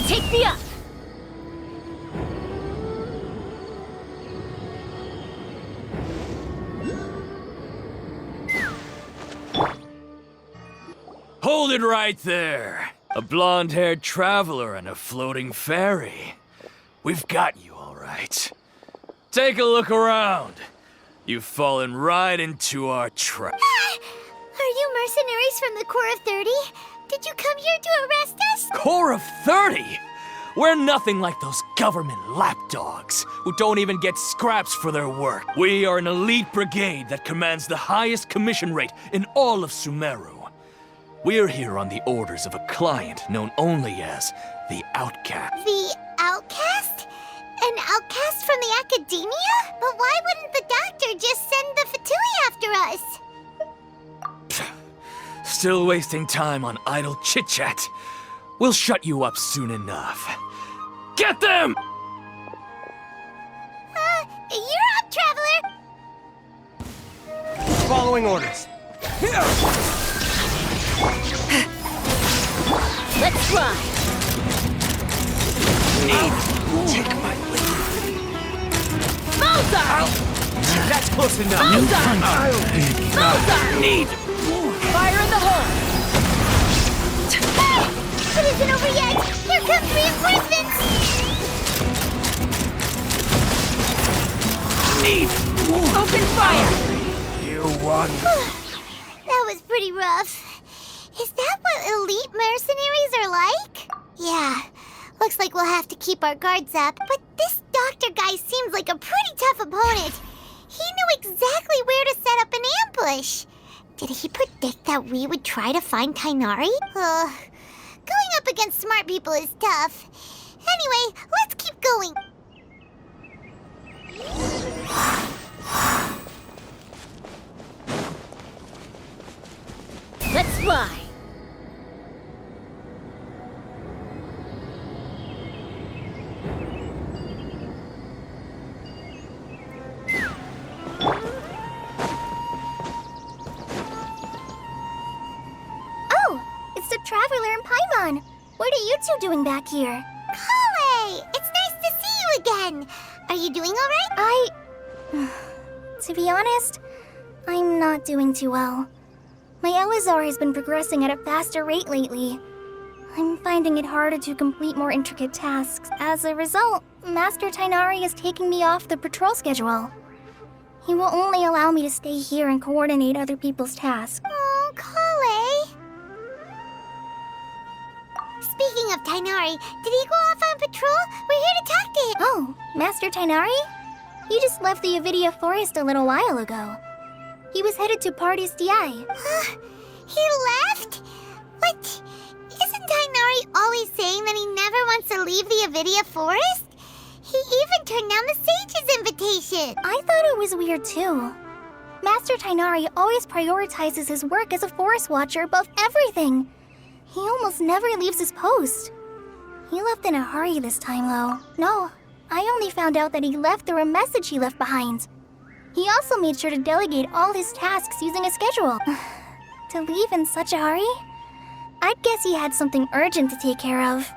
Take me up! Hold it right there! A blonde-haired traveler and a floating fairy. We've got you, all right. Take a look around. You've fallen right into our trap. Are you mercenaries from the Corps of 30? Did you come here to arrest us? Corps of 30? We're nothing like those government lapdogs who don't even get scraps for their work. We are an elite brigade that commands the highest commission rate in all of Sumeru. We're here on the orders of a client known only as the Outcast. The Outcast? An outcast from the academia? But why wouldn't the doctor just send the Fatui after us? Still wasting time on idle chit-chat. We'll shut you up soon enough. Get them! You're up, Traveler! Following orders. Let's try! Take my lead. Bullseye! That's close enough. Bullseye! Need! Fire in the hole! It isn't over yet! Here comes reinforcements! Need! Open fire! You won. That was pretty rough. Is that what elite mercenaries are like? Yeah, looks like we'll have to keep our guards up. But this doctor guy seems like a pretty tough opponent. He knew exactly where to set up an ambush. Did he predict that we would try to find Tainari? Going up against smart people is tough. Anyway, let's keep going. Let's fly. Oh, it's the Traveler and Paimon. What are you two doing back here? Kale! It's nice to see you again. Are you doing all right? To be honest, I'm not doing too well. My Elazar has been progressing at a faster rate lately. I'm finding it harder to complete more intricate tasks. As a result, Master Tainari is taking me off the patrol schedule. He will only allow me to stay here and coordinate other people's tasks. Oh, Kale. Speaking of Tainari, did he go off on patrol? We're here to talk to him. Oh, Master Tainari? He just left the Avidia Forest a little while ago. He was headed to Party's DI. He left? What? Isn't Tainari always saying that he never wants to leave the Avidia Forest? He even turned down the Sage's invitation. I thought it was weird too. Master Tainari always prioritizes his work as a forest watcher above everything. He almost never leaves his post. He left in a hurry this time, though. No, I only found out that he left through a message he left behind. He also made sure to delegate all his tasks using a schedule. To leave in such a hurry? I'd guess he had something urgent to take care of.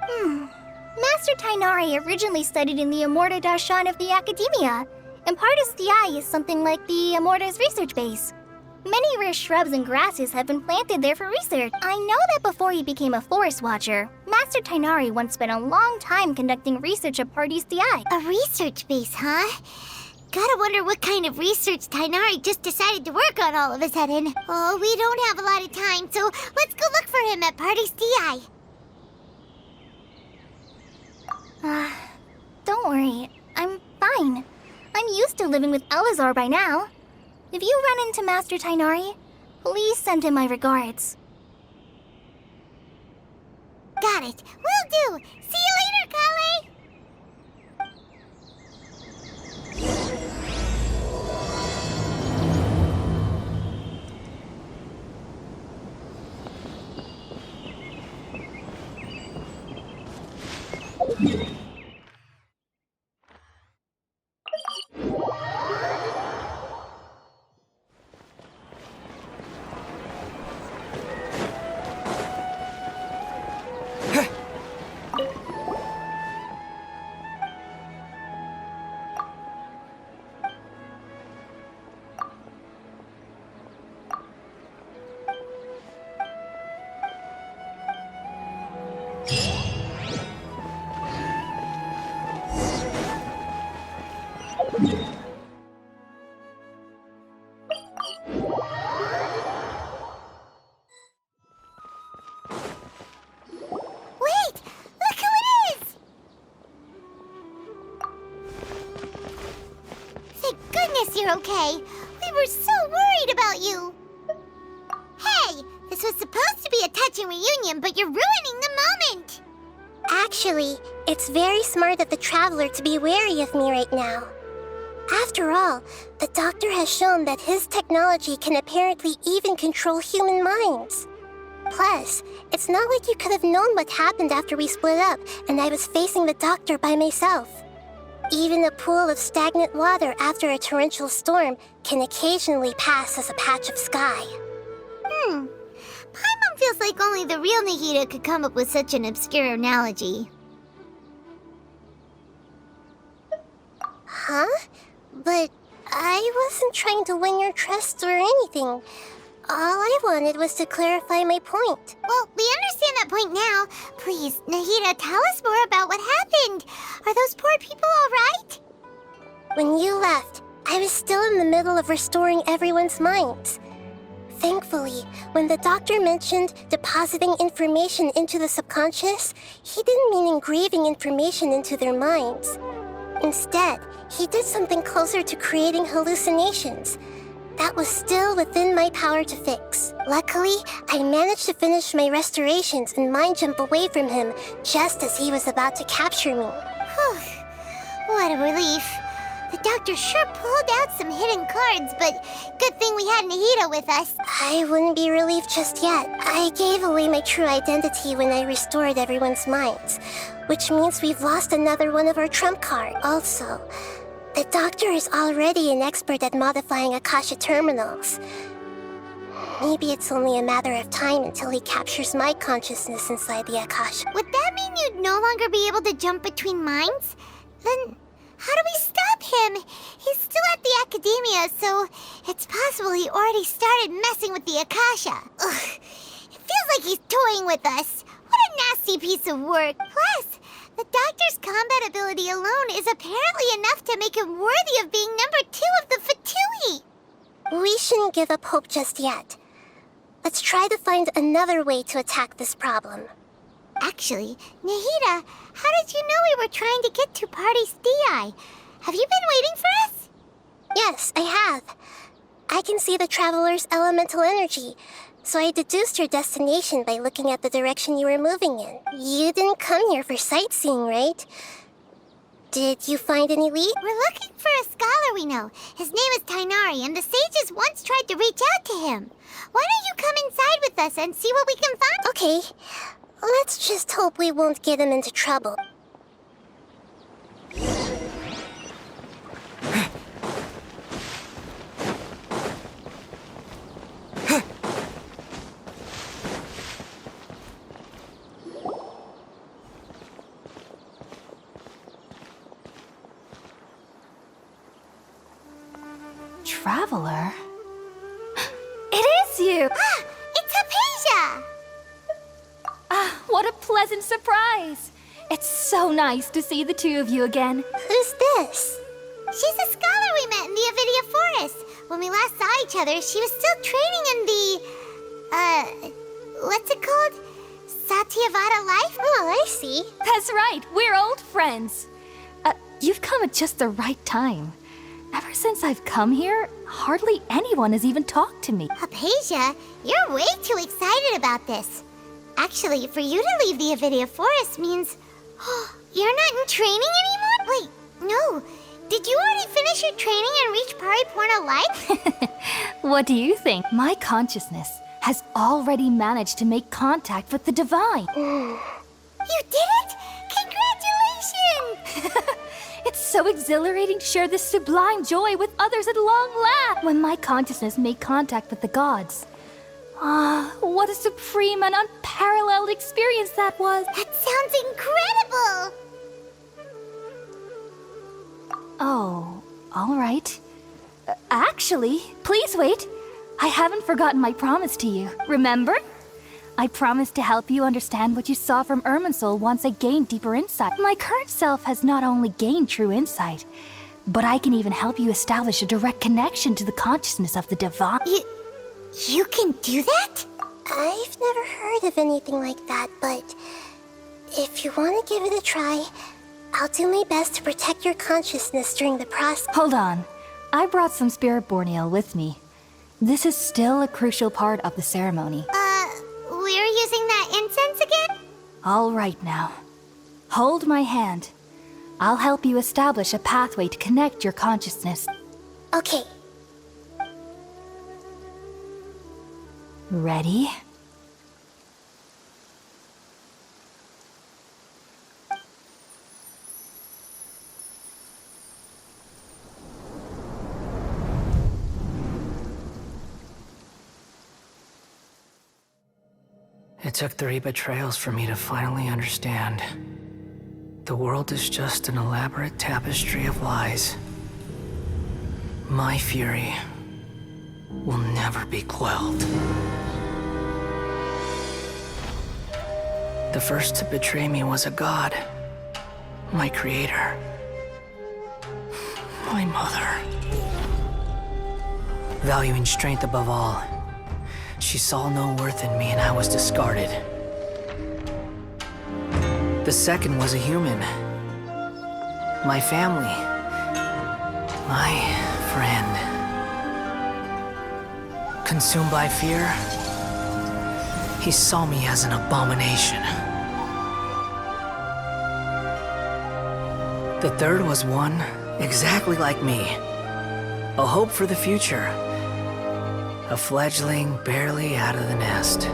Master Tainari originally studied in the Amorta Darshan of the Academia, and Partis DI is something like the Amorta's research base. Many rare shrubs and grasses have been planted there for research. I know that before he became a forest watcher, Master Tainari once spent a long time conducting research at Partis DI. A research base, huh? Gotta wonder what kind of research Tainari just decided to work on all of a sudden. Oh, we don't have a lot of time, so let's go look for him at Party's DI. Don't worry. I'm fine. I'm used to living with Elazar by now. If you run into Master Tainari, please send him my regards. Got it. Will do. See you later, Kale. as you're okay. We were so worried about you. Hey, this was supposed to be a touching reunion, but you're ruining the moment. Actually, it's very smart of the Traveler to be wary of me right now. After all, the Doctor has shown that his technology can apparently even control human minds. Plus, it's not like you could have known what happened after we split up and I was facing the Doctor by myself. Even a pool of stagnant water after a torrential storm can occasionally pass as a patch of sky. Paimon feels like only the real Nahida could come up with such an obscure analogy. Huh? But I wasn't trying to win your trust or anything. All I wanted was to clarify my point. Well, we understand that point now. Please, Nahida, tell us more about what happened. Are those poor people all right? When you left, I was still in the middle of restoring everyone's minds. Thankfully, when the Doctor mentioned depositing information into the subconscious, he didn't mean engraving information into their minds. Instead, he did something closer to creating hallucinations. That was still within my power to fix. Luckily, I managed to finish my restorations and mind jump away from him just as he was about to capture me. Whew. What a relief. The Doctor sure pulled out some hidden cards, but good thing we had Nahida with us. I wouldn't be relieved just yet. I gave away my true identity when I restored everyone's minds, which means we've lost another one of our trump cards. Also, the Doctor is already an expert at modifying Akasha terminals. Maybe it's only a matter of time until he captures my consciousness inside the Akasha. Would that mean you'd no longer be able to jump between minds? Then how do we stop him? He's still at the academia, so it's possible he already started messing with the Akasha. Ugh, it feels like he's toying with us. What a nasty piece of work. Plus, the Doctor's combat ability alone is apparently enough to make him worthy of being number 2 of the Fatui. We shouldn't give up hope just yet. Let's try to find another way to attack this problem. Actually, Nahida, how did you know we were trying to get to Party's DI? Have you been waiting for us? Yes, I have. I can see the Traveler's elemental energy, so I deduced your destination by looking at the direction you were moving in. You didn't come here for sightseeing, right? Did you find any lead? We're looking for a scholar we know. His name is Tainari, and the sages once tried to reach out to him. Why don't you come inside with us and see what we can find? Okay, let's just hope we won't get him into trouble. Traveler? It is you! Ah, it's Hypatia! Ah, what a pleasant surprise! It's so nice to see the two of you again. Who's this? She's a scholar we met in the Avidia Forest. When we last saw each other, she was still training in the, what's it called? Satyavada life? Oh, I see. That's right, we're old friends. You've come at just the right time. Ever since I've come here, hardly anyone has even talked to me. Hypatia, you're way too excited about this. Actually, for you to leave the Avidia Forest means... you're not in training anymore? Wait, no. Did you already finish your training and reach Paripurna life? What do you think? My consciousness has already managed to make contact with the divine. You did it? Congratulations! It's so exhilarating to share this sublime joy with others at long last. When my consciousness made contact with the gods. Ah, what a supreme and unparalleled experience that was. That sounds incredible! Oh, all right. Actually, please wait. I haven't forgotten my promise to you. Remember? I promised to help you understand what you saw from Irminsul once I gained deeper insight. My current self has not only gained true insight, but I can even help you establish a direct connection to the consciousness of the divine. You can do that? I've never heard of anything like that, but if you want to give it a try, I'll do my best to protect your consciousness during the process. Hold on. I brought some spirit-born ale with me. This is still a crucial part of the ceremony. We're using that incense again? All right now. Hold my hand. I'll help you establish a pathway to connect your consciousness. Okay. Ready? It took 3 betrayals for me to finally understand. The world is just an elaborate tapestry of lies. My fury will never be quelled. The first to betray me was a god. My creator. My mother. Valuing strength above all, she saw no worth in me and I was discarded. The second was a human. My family. My friend. Consumed by fear, he saw me as an abomination. The third was one exactly like me. A hope for the future. A fledgling barely out of the nest.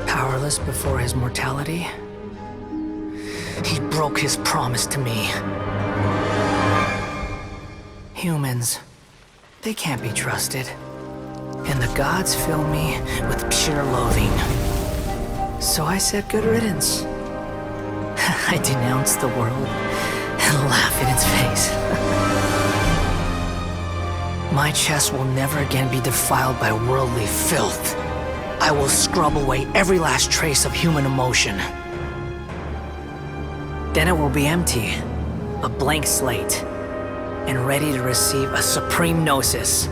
Powerless before his mortality, he broke his promise to me. Humans, they can't be trusted. And the gods fill me with pure loathing. So I said good riddance. I denounce the world and laugh in its face. My chest will never again be defiled by worldly filth. I will scrub away every last trace of human emotion. Then it will be empty, a blank slate, and ready to receive a supreme gnosis,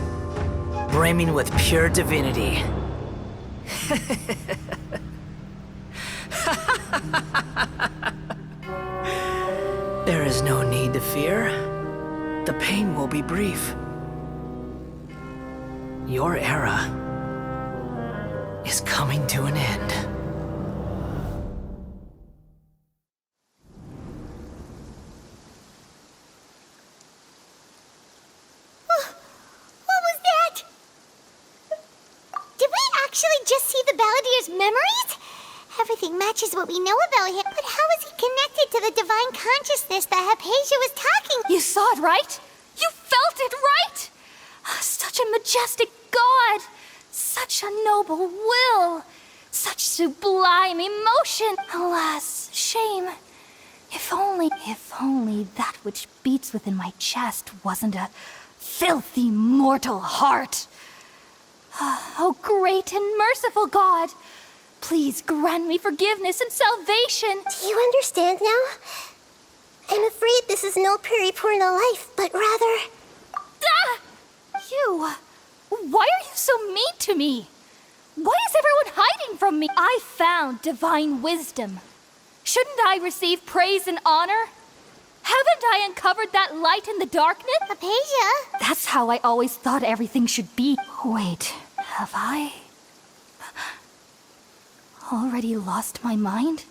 brimming with pure divinity. There is no need to fear. The pain will be brief. Your era is coming to an end. What was that? Did we actually just see the Balladier's memories? Everything matches what we know about him, but how is he connected to the divine consciousness that Hypatia was talking about? You saw it, right? You felt it, right? Such a majestic god! Such a noble will! Such sublime emotion! Alas, shame. If only that which beats within my chest wasn't a filthy mortal heart. Oh, great and merciful God! Please grant me forgiveness and salvation! Do you understand now? I'm afraid this is no periporno life, but rather... Ah! You! Why are you so mean to me? Why is everyone hiding from me? I found divine wisdom. Shouldn't I receive praise and honor? Haven't I uncovered that light in the darkness? Hypatia? That's how I always thought everything should be. Wait, have I already lost my mind?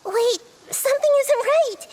Wait, something isn't right.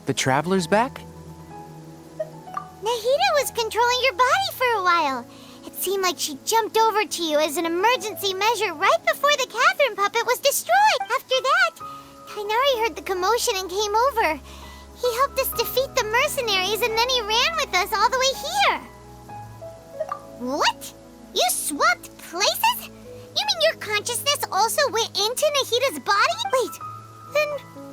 The Traveler's back? Nahida was controlling your body for a while. It seemed like she jumped over to you as an emergency measure right before the Catherine puppet was destroyed. After that, Tainari heard the commotion and came over. He helped us defeat the mercenaries and then he ran with us all the way here. What? You swapped places? You mean your consciousness also went into Nahida's body? Wait, then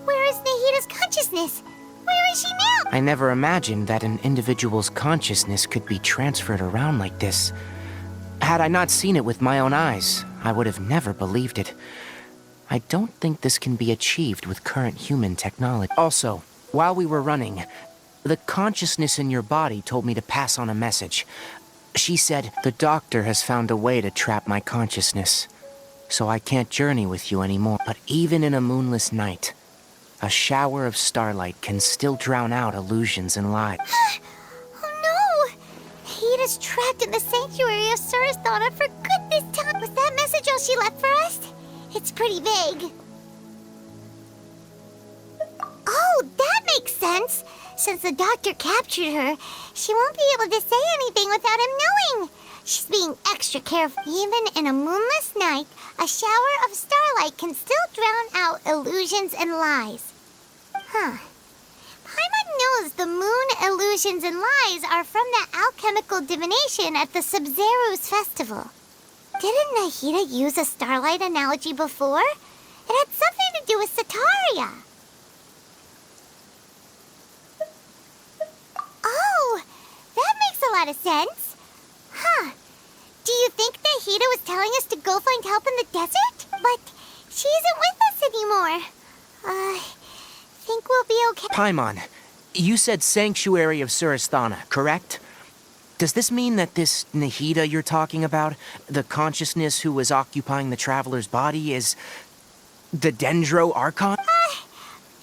where is Nahida's consciousness? Where is she now? I never imagined that an individual's consciousness could be transferred around like this. Had I not seen it with my own eyes, I would have never believed it. I don't think this can be achieved with current human technology. Also, while we were running, the consciousness in your body told me to pass on a message. She said, the doctor has found a way to trap my consciousness, so I can't journey with you anymore. But even in a moonless night, a shower of starlight can still drown out illusions and lies. Oh no! Nahida's trapped in the sanctuary of Surasthana for good this time. Was that message all she left for us? It's pretty vague. Oh, that makes sense. Since the doctor captured her, she won't be able to say anything without him knowing. She's being extra careful. Even in a moonless night, a shower of starlight can still drown out illusions and lies. Huh. Paimon knows the moon illusions and lies are from the alchemical divination at the Sub-Zero's festival. Didn't Nahida use a starlight analogy before? It had something to do with Sataria. Oh, that makes a lot of sense. Huh. Do you think Nahida was telling us to go find help in the desert? But she isn't with us anymore. Think we'll be okay. Paimon, you said Sanctuary of Surasthana, correct? Does this mean that this Nahida you're talking about, the consciousness who was occupying the Traveler's body, is the Dendro Archon?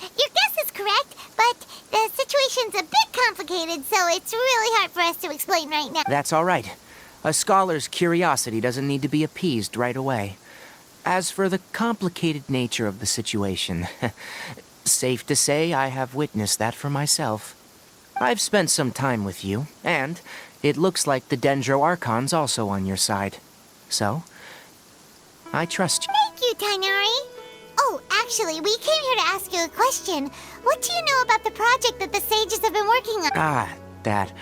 Your guess is correct, but the situation's a bit complicated, so it's really hard for us to explain right now. That's all right. A scholar's curiosity doesn't need to be appeased right away. As for the complicated nature of the situation, safe to say I have witnessed that for myself. I've spent some time with you, and it looks like the Dendro Archon's also on your side. So, I trust you. Thank you, Tainari. Oh, actually, we came here to ask you a question. What do you know about the project that the sages have been working on? Ah, that.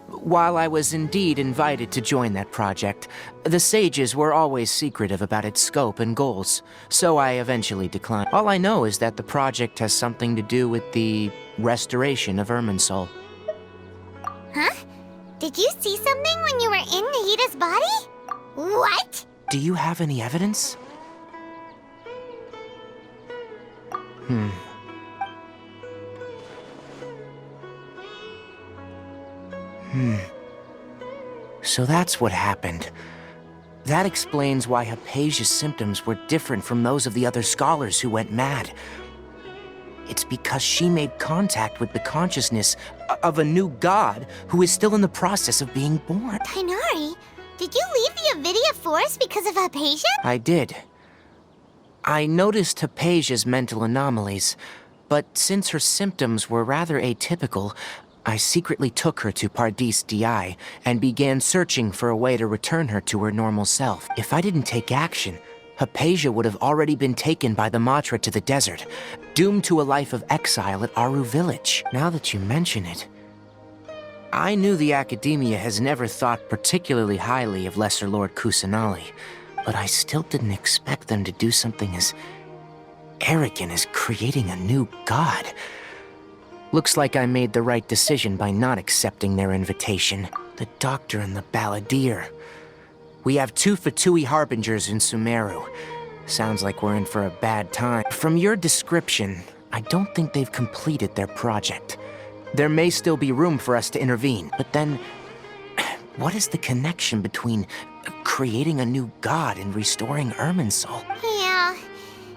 While I was indeed invited to join that project, the sages were always secretive about its scope and goals, so I eventually declined. All I know is that the project has something to do with the restoration of Irminsul. Huh? Did you see something when you were in Nahida's body? What? Do you have any evidence? So that's what happened. That explains why Hypatia's symptoms were different from those of the other scholars who went mad. It's because she made contact with the consciousness of a new god who is still in the process of being born. Tainari, did you leave the Avidia Forest because of Hypatia? I did. I noticed Hypatia's mental anomalies, but since her symptoms were rather atypical, I secretly took her to Pardis Di and began searching for a way to return her to her normal self. If I didn't take action, Hypatia would have already been taken by the Matra to the desert, doomed to a life of exile at Aru village. Now that you mention it, I knew the Academia has never thought particularly highly of Lesser Lord Kusanali, but I still didn't expect them to do something as arrogant as creating a new god. Looks like I made the right decision by not accepting their invitation. The Doctor and the Balladeer. We have 2 Fatui Harbingers in Sumeru. Sounds like we're in for a bad time. From your description, I don't think they've completed their project. There may still be room for us to intervene, but then, what is the connection between creating a new god and restoring Irminsul? Yeah,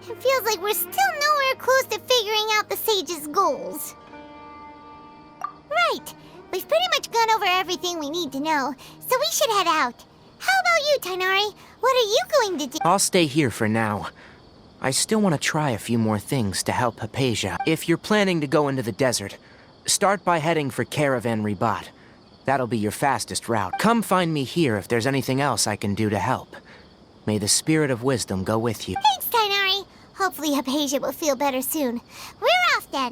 it feels like we're still nowhere close to figuring out the sage's goals. Right, we've pretty much gone over everything we need to know, so we should head out. How about you, Tainari? What are you going to do? I'll stay here for now. I still want to try a few more things to help Hypatia. If you're planning to go into the desert, Start by heading for Caravan Ribat. That'll be your fastest route. Come find me here if there's anything else I can do to help. May the spirit of wisdom go with you. Thanks, Tainari. Hopefully Hypatia will feel better soon. We're off then.